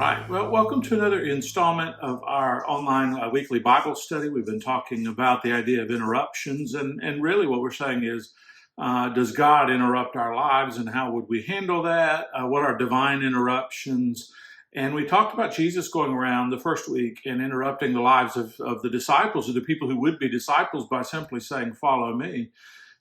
right. Well, welcome to another installment of our online weekly Bible study. We've been talking about the idea of interruptions, and really what we're saying is, does God interrupt our lives, and how would we handle that? What are divine interruptions? And we talked about Jesus going around the first week and interrupting the lives of the disciples, of the people who would be disciples, by simply saying, "Follow me,"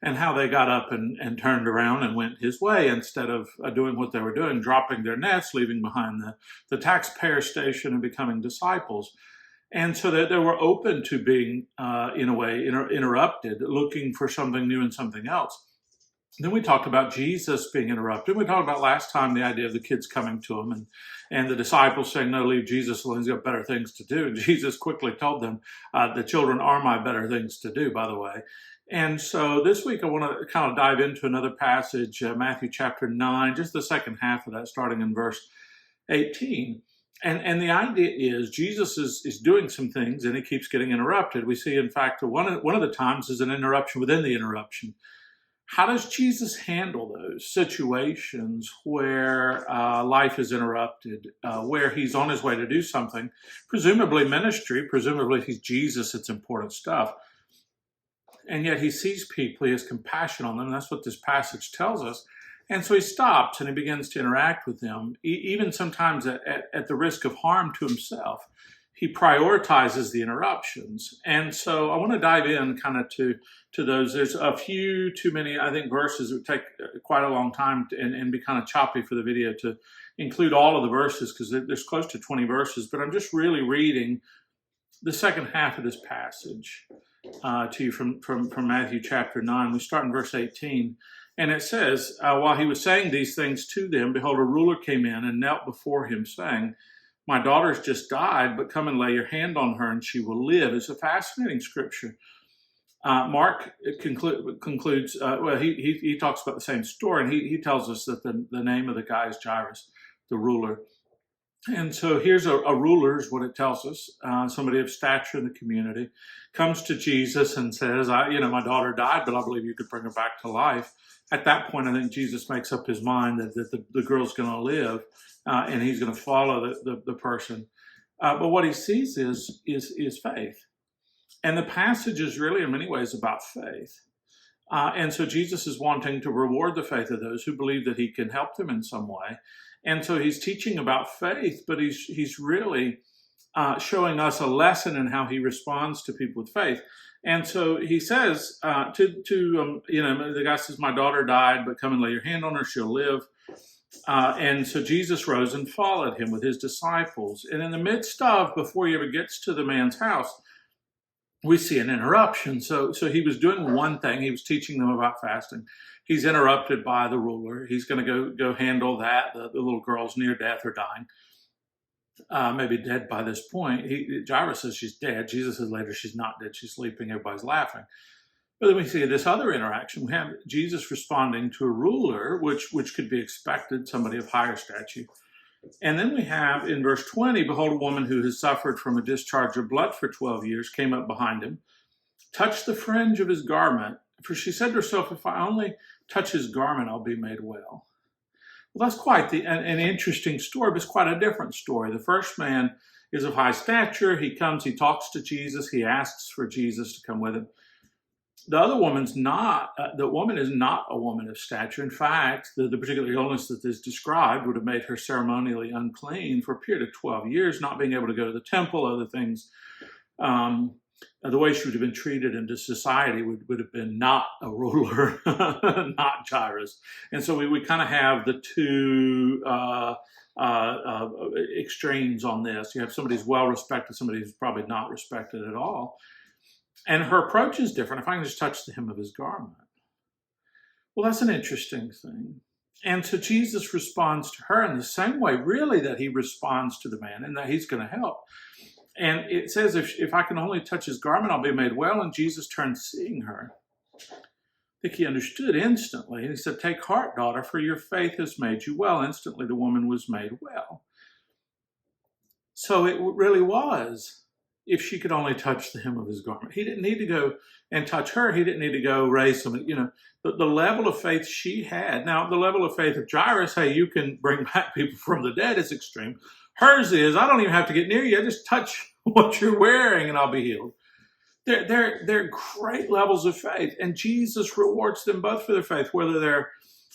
and how they got up and turned around and went his way instead of doing what they were doing, dropping their nets, leaving behind the taxpayer station and becoming disciples. And so that they were open to being, in a way, interrupted, looking for something new and something else. Then we talked about Jesus being interrupted. We talked about last time the idea of the kids coming to him and the disciples saying, "No, leave Jesus alone. He's got better things to do." And Jesus quickly told them, "The children are my better things to do," by the way. And so this week I want to kind of dive into another passage, Matthew chapter 9, just the second half of that, starting in verse 18. And the idea is Jesus is doing some things and he keeps getting interrupted. We see, in fact, one of the times is an interruption within the interruption. How does Jesus handle those situations where life is interrupted, where he's on his way to do something, presumably ministry, presumably he's Jesus, it's important stuff, and yet he sees people, he has compassion on them. That's what this passage tells us. And so he stops and he begins to interact with them, even sometimes at the risk of harm to himself. He prioritizes the interruptions. And so I want to dive in kind of to those. There's a few too many, I think, verses. It would take quite a long time and be kind of choppy for the video to include all of the verses, because there's close to 20 verses. But I'm just really reading the second half of this passage to you from Matthew chapter 9. We start in verse 18. And it says, while he was saying these things to them, behold, a ruler came in and knelt before him, saying, "My daughter's just died, but come and lay your hand on her and she will live." It's a fascinating scripture. Mark concludes, he talks about the same story, and he tells us that the name of the guy is Jairus, the ruler. And so here's a ruler, is what it tells us, somebody of stature in the community, comes to Jesus and says, my daughter died, but I believe you could bring her back to life. At that point, I think Jesus makes up his mind that the girl's going to live, and he's going to follow the person. But what he sees is faith. And the passage is really, in many ways, about faith. And so Jesus is wanting to reward the faith of those who believe that he can help them in some way. And so he's teaching about faith, but he's really showing us a lesson in how he responds to people with faith. And so he says the guy says, "My daughter died, but come and lay your hand on her, she'll live." And so Jesus rose and followed him with his disciples. And in the midst of, before he ever gets to the man's house, we see an interruption. So he was doing one thing. He was teaching them about fasting. He's interrupted by the ruler. He's going to go handle that. The little girl's near death or dying. Maybe dead by this point. Jairus says she's dead. Jesus says later she's not dead. She's sleeping. Everybody's laughing. But then we see this other interaction. We have Jesus responding to a ruler, which could be expected, somebody of higher stature. And then we have in verse 20, behold, a woman who has suffered from a discharge of blood for 12 years came up behind him, touched the fringe of his garment, for she said to herself, "If I only touch his garment, I'll be made well." Well, that's quite an interesting story, but it's quite a different story. The first man is of high stature. He comes, he talks to Jesus, he asks for Jesus to come with him. The other woman's not, the woman is not a woman of stature. In fact, the particular illness that is described would have made her ceremonially unclean for a period of 12 years, not being able to go to the temple, other things. The way she would have been treated into society would have been not a ruler, not Jairus. And so we kind of have the two extremes on this. You have somebody who's well respected, somebody who's probably not respected at all. And her approach is different. If I can just touch the hem of his garment. Well, that's an interesting thing. And so Jesus responds to her in the same way, really, that he responds to the man, and that he's going to help. And it says, if I can only touch his garment, I'll be made well. And Jesus turned, seeing her. I think he understood instantly. And he said, "Take heart, daughter, for your faith has made you well." Instantly, the woman was made well. So it really was, if she could only touch the hem of his garment. He didn't need to go and touch her. He didn't need to go raise some, the level of faith she had. Now, the level of faith of Jairus, hey, you can bring back people from the dead, is extreme. Hers is, I don't even have to get near you. I just touch what you're wearing and I'll be healed. They're great levels of faith. And Jesus rewards them both for their faith, whether they're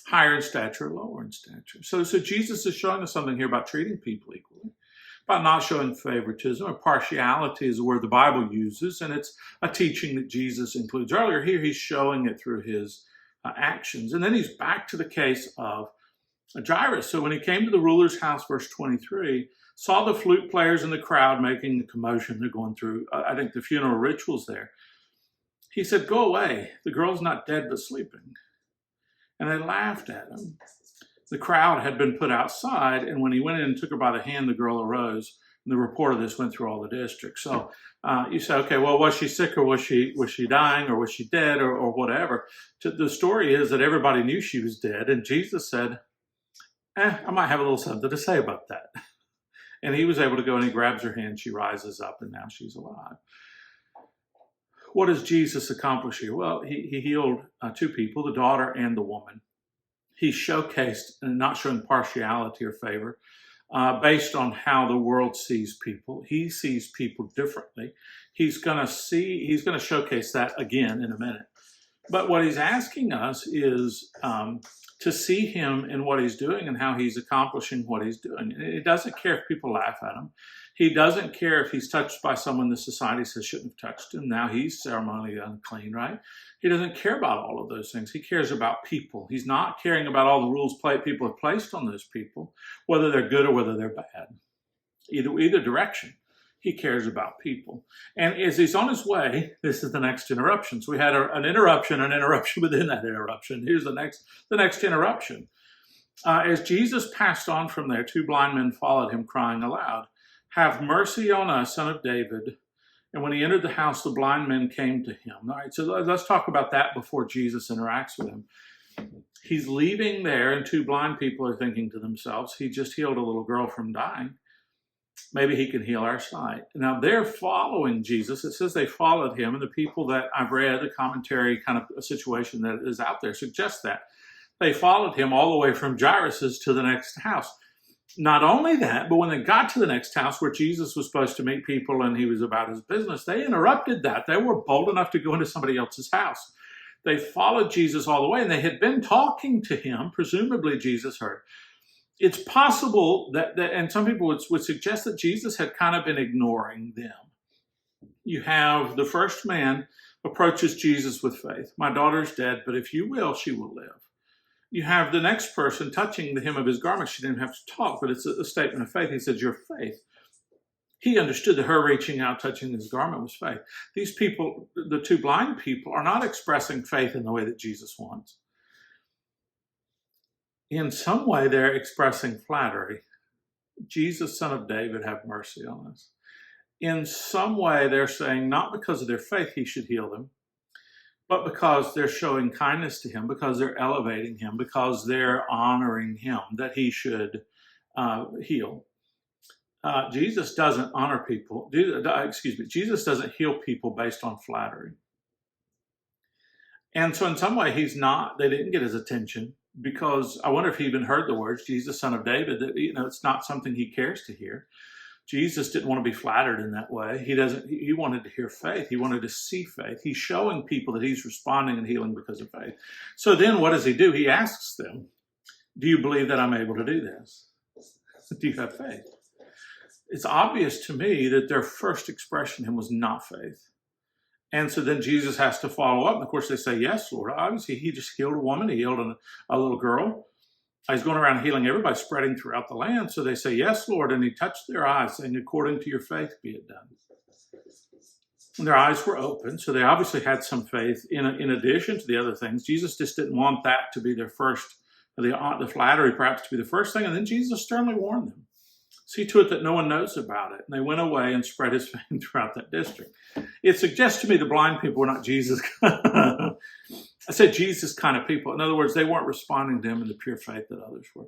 higher in stature or lower in stature. So Jesus is showing us something here about treating people equally, about not showing favoritism or partiality is the word the Bible uses, and it's a teaching that Jesus includes. Earlier here, he's showing it through his actions. And then he's back to the case of Jairus. So when he came to the ruler's house, verse 23, saw the flute players in the crowd making a commotion. They're going through, I think, the funeral rituals there. He said, "Go away. The girl's not dead but sleeping." And they laughed at him. The crowd had been put outside, and when he went in and took her by the hand, the girl arose. And the report of this went through all the district. So you say, okay, well, was she sick, or was she dying, or was she dead, or whatever? The story is that everybody knew she was dead, and Jesus said, I might have a little something to say about that. And he was able to go, and he grabs her hand, she rises up, and now she's alive. What does Jesus accomplish here? Well, he healed two people, the daughter and the woman. He showcased, and not showing partiality or favor, based on how the world sees people. He sees people differently. He's going to showcase that again in a minute. But what he's asking us is to see him in what he's doing and how he's accomplishing what he's doing. He doesn't care if people laugh at him. He doesn't care if he's touched by someone the society says shouldn't have touched him. Now he's ceremonially unclean, right? He doesn't care about all of those things. He cares about people. He's not caring about all the rules people have placed on those people, whether they're good or whether they're bad. Either direction. He cares about people. And as he's on his way, this is the next interruption. So we had an interruption within that interruption. Here's the next interruption. As Jesus passed on from there, two blind men followed him, crying aloud, "Have mercy on us, Son of David." And when he entered the house, the blind men came to him. All right, so let's talk about that before Jesus interacts with him. He's leaving there, and two blind people are thinking to themselves, he just healed a little girl from dying. Maybe he can heal our sight. Now they're following Jesus. It says they followed him, and the people that I've read, the commentary kind of a situation that is out there suggests that. They followed him all the way from Jairus' to the next house. Not only that, but when they got to the next house where Jesus was supposed to meet people and he was about his business, they interrupted that. They were bold enough to go into somebody else's house. They followed Jesus all the way, and they had been talking to him. Presumably Jesus heard. It's possible that and some people would suggest that Jesus had kind of been ignoring them. You have the first man approaches Jesus with faith. "My daughter's dead, but if you will, she will live." You have the next person touching the hem of his garment. She didn't have to talk, but it's a statement of faith. He said, "Your faith." He understood that her reaching out, touching his garment was faith. These people, the two blind people, are not expressing faith in the way that Jesus wants. In some way, they're expressing flattery. "Jesus, Son of David, have mercy on us." In some way, they're saying not because of their faith he should heal them, but because they're showing kindness to him, because they're elevating him, because they're honoring him, that he should heal. Jesus doesn't honor people. Jesus doesn't heal people based on flattery. And so in some way, they didn't get his attention, because I wonder if he even heard the words, "Jesus, Son of David," that, it's not something he cares to hear. Jesus didn't want to be flattered in that way. He wanted to hear faith. He wanted to see faith. He's showing people that he's responding and healing because of faith. So then what does he do? He asks them, "Do you believe that I'm able to do this? Do you have faith?" It's obvious to me that their first expression to him was not faith. And so then Jesus has to follow up. And of course they say, "Yes, Lord." Obviously he just healed a woman. He healed a little girl. He's going around healing everybody, spreading throughout the land. So they say, "Yes, Lord." And he touched their eyes, saying, "According to your faith be it done." And their eyes were open. So they obviously had some faith in addition to the other things. Jesus just didn't want that to be their first, the flattery perhaps to be the first thing. And then Jesus sternly warned them. "See to it that no one knows about it." And they went away and spread his fame throughout that district. It suggests to me the blind people were not Jesus. I said Jesus kind of people. In other words, they weren't responding to him in the pure faith that others were.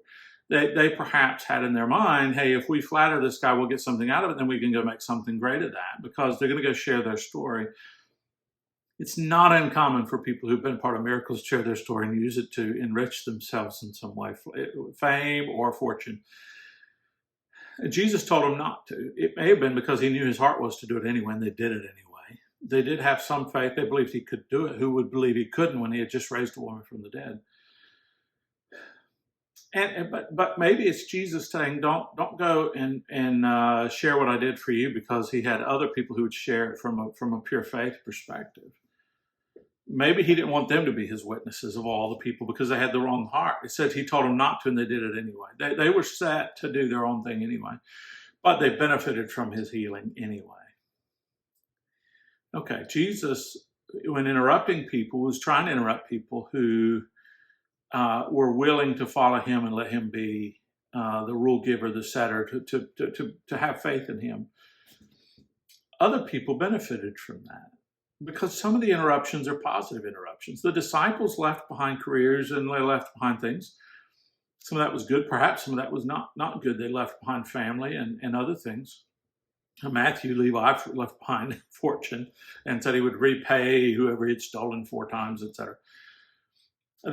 They perhaps had in their mind, hey, if we flatter this guy, we'll get something out of it, then we can go make something great of that, because they're going to go share their story. It's not uncommon for people who've been part of miracles to share their story and use it to enrich themselves in some way, fame or fortune. Jesus told them not to. It may have been because he knew his heart was to do it anyway, and they did it anyway. They did have some faith. They believed he could do it. Who would believe he couldn't when he had just raised a woman from the dead? But maybe it's Jesus saying, don't go and share what I did for you, because he had other people who would share it from a pure faith perspective. Maybe he didn't want them to be his witnesses of all the people because they had the wrong heart. It said he told them not to, and they did it anyway. They were set to do their own thing anyway, but they benefited from his healing anyway. Okay, Jesus, when interrupting people, was trying to interrupt people who were willing to follow him and let him be the rule giver, the setter, to have faith in him. Other people benefited from that, because some of the interruptions are positive interruptions. The disciples left behind careers and they left behind things. Some of that was good. Perhaps some of that was not good. They left behind family and other things. Matthew, Levi left behind a fortune and said he would repay whoever he had stolen 4 times, etc.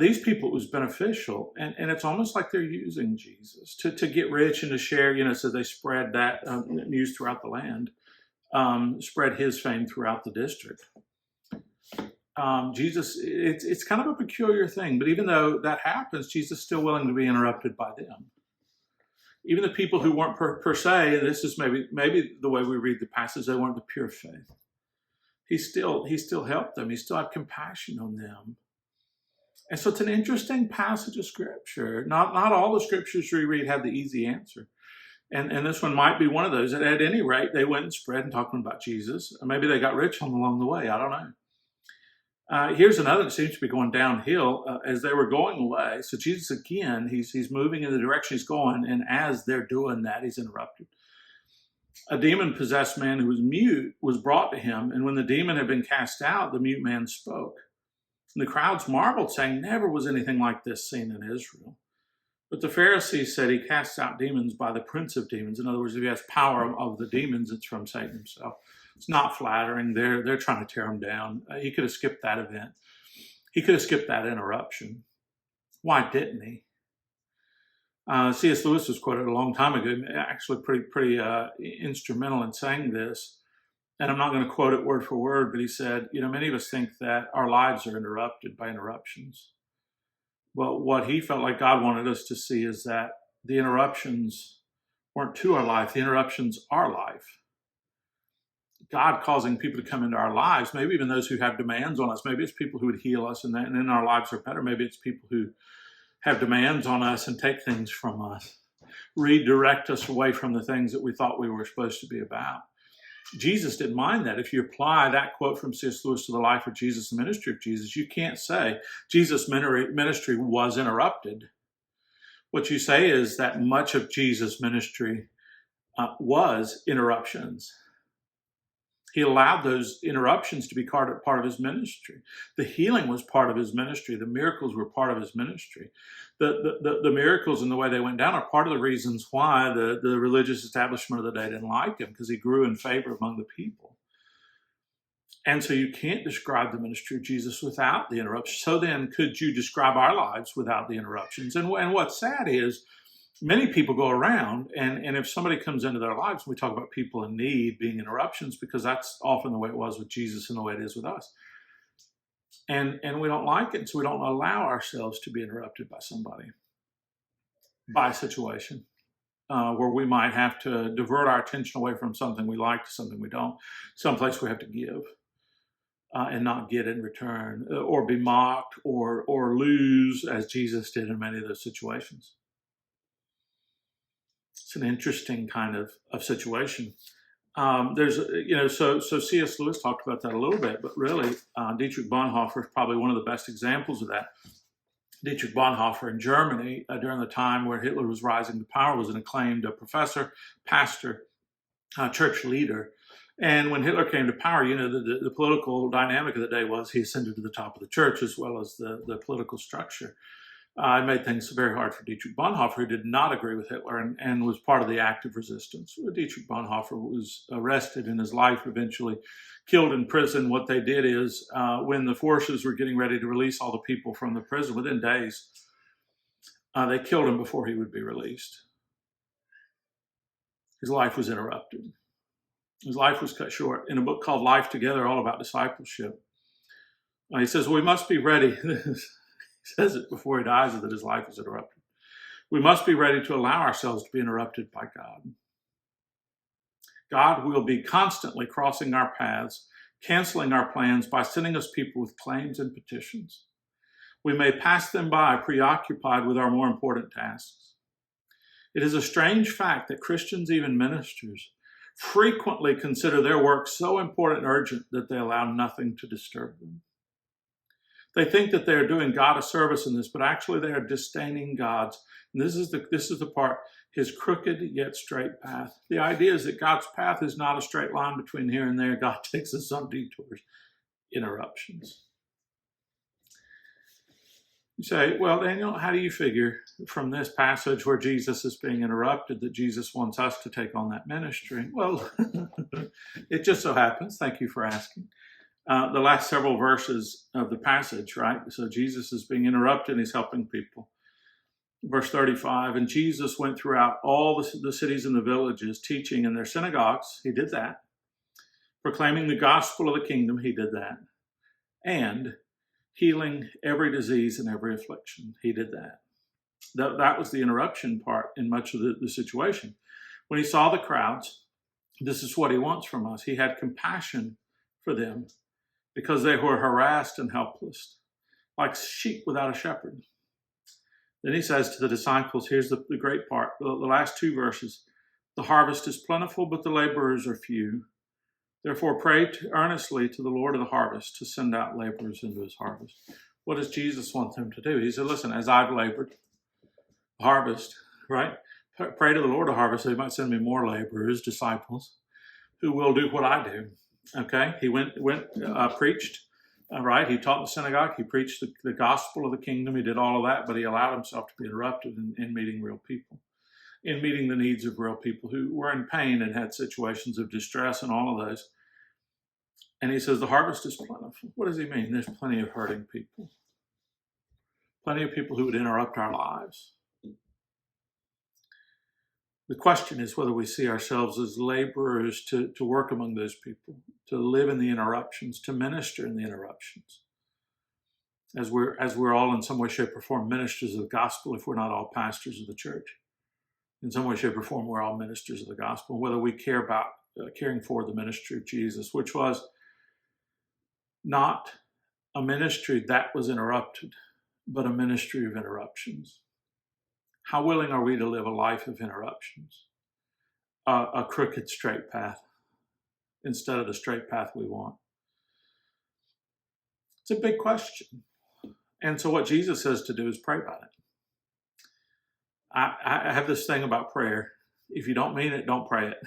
These people, it was beneficial. And it's almost like they're using Jesus to get rich and to share, so they spread that news throughout the land. Spread his fame throughout the district. Jesus, it's kind of a peculiar thing, but even though that happens, Jesus is still willing to be interrupted by them. Even the people who weren't per se, this is maybe the way we read the passage, they weren't the pure faith. He still helped them. He still had compassion on them. And so it's an interesting passage of Scripture. Not all the Scriptures we read have the easy answer. And this one might be one of those. At any rate, they went and spread and talking about Jesus. Or maybe they got rich along the way. I don't know. Here's another that seems to be going downhill as they were going away. So Jesus, again, he's moving in the direction he's going. And as they're doing that, he's interrupted. A demon-possessed man who was mute was brought to him. And when the demon had been cast out, the mute man spoke. And the crowds marveled, saying, never was anything like this seen in Israel. But the Pharisees said he casts out demons by the prince of demons. In other words, if he has power of the demons, it's from Satan himself. It's not flattering. They're trying to tear him down. He could have skipped that event. He could have skipped that interruption. Why didn't he? C.S. Lewis was quoted a long time ago, actually pretty instrumental in saying this. And I'm not going to quote it word for word, but he said, many of us think that our lives are interrupted by interruptions. But what he felt like God wanted us to see is that the interruptions weren't to our life. The interruptions are life. God causing people to come into our lives, maybe even those who have demands on us. Maybe it's people who would heal us and then our lives are better. Maybe it's people who have demands on us and take things from us, redirect us away from the things that we thought we were supposed to be about. Jesus didn't mind that. If you apply that quote from C.S. Lewis to the life of Jesus, the ministry of Jesus, you can't say Jesus' ministry was interrupted. What you say is that much of Jesus' ministry was interruptions. He allowed those interruptions to be part of his ministry. The healing was part of his ministry. The miracles were part of his ministry. The miracles and the way they went down are part of the reasons why the religious establishment of the day didn't like him, because he grew in favor among the people. And so you can't describe the ministry of Jesus without the interruptions. So then, could you describe our lives without the interruptions? And what's sad is, many people go around, and if somebody comes into their lives, we talk about people in need being interruptions, because that's often the way it was with Jesus and the way it is with us. And we don't like it, so we don't allow ourselves to be interrupted by somebody, by a situation, where we might have to divert our attention away from something we like to something we don't, someplace we have to give and not get in return, or be mocked or lose, as Jesus did in many of those situations. It's an interesting kind of situation. So C.S. Lewis talked about that a little bit, but really Dietrich Bonhoeffer is probably one of the best examples of that. Dietrich Bonhoeffer in Germany, during the time where Hitler was rising to power, was an acclaimed professor, pastor, church leader. And when Hitler came to power, the political dynamic of the day was he ascended to the top of the church as well as the political structure. It made things very hard for Dietrich Bonhoeffer, who did not agree with Hitler and was part of the active resistance. Dietrich Bonhoeffer was arrested and his life eventually killed in prison. What they did is, when the forces were getting ready to release all the people from the prison, within days, they killed him before he would be released. his life was interrupted. His life was cut short. In a book called Life Together, all about discipleship, he says, we must be ready. He says it before he dies that his life is interrupted. We must be ready to allow ourselves to be interrupted by God. God will be constantly crossing our paths, canceling our plans by sending us people with claims and petitions. We may pass them by preoccupied with our more important tasks. It is a strange fact that Christians, even ministers, frequently consider their work so important and urgent that they allow nothing to disturb them. They think that they are doing God a service in this, but actually they are disdaining God's. And this is the part, his crooked yet straight path. The idea is that God's path is not a straight line between here and there. God takes us on detours, interruptions. You say, well, Daniel, how do you figure from this passage where Jesus is being interrupted that Jesus wants us to take on that ministry? Well, it just so happens, thank you for asking, the last several verses of the passage, right? So Jesus is being interrupted and he's helping people. Verse 35, and Jesus went throughout all the cities and the villages, teaching in their synagogues. He did that. Proclaiming the gospel of the kingdom. He did that. And healing every disease and every affliction. He did that. That was the interruption part in much of the situation. When he saw the crowds, this is what he wants from us. He had compassion for them because they were harassed and helpless, like sheep without a shepherd. Then he says to the disciples, here's the great part, the last two verses. The harvest is plentiful, but the laborers are few. Therefore, pray earnestly to the Lord of the harvest to send out laborers into his harvest. What does Jesus want them to do? He said, listen, as I've labored, harvest, right? Pray to the Lord of harvest so he might send me more laborers, disciples, who will do what I do. Okay? He preached, right? He taught in the synagogue. He preached the gospel of the kingdom. He did all of that, but he allowed himself to be interrupted in meeting real people, in meeting the needs of real people who were in pain and had situations of distress and all of those. And he says, the harvest is plentiful. What does he mean? There's plenty of hurting people. Plenty of people who would interrupt our lives. The question is whether we see ourselves as laborers to work among those people, to live in the interruptions, to minister in the interruptions. As we're all in some way, shape, or form ministers of the gospel, if we're not all pastors of the church. In some way, shape, or form, we're all ministers of the gospel. Whether we care about caring for the ministry of Jesus, which was not a ministry that was interrupted, but a ministry of interruptions. How willing are we to live a life of interruptions? A crooked, straight path instead of the straight path we want. It's a big question. And so what Jesus says to do is pray about it. I have this thing about prayer. If you don't mean it, don't pray it.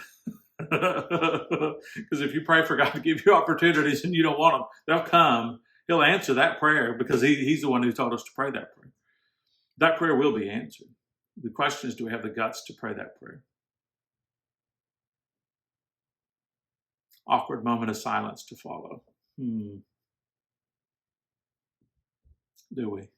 Because if you pray for God to give you opportunities and you don't want them, they'll come. He'll answer that prayer because he's the one who taught us to pray that prayer. That prayer will be answered. The question is, do we have the guts to pray that prayer? Awkward moment of silence to follow. Do we?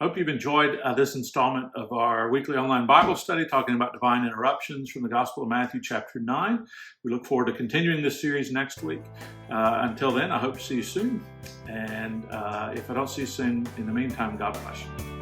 I hope you've enjoyed this installment of our weekly online Bible study talking about divine interruptions from the Gospel of Matthew chapter 9. We look forward to continuing this series next week. Until then, I hope to see you soon. And if I don't see you soon, in the meantime, God bless you.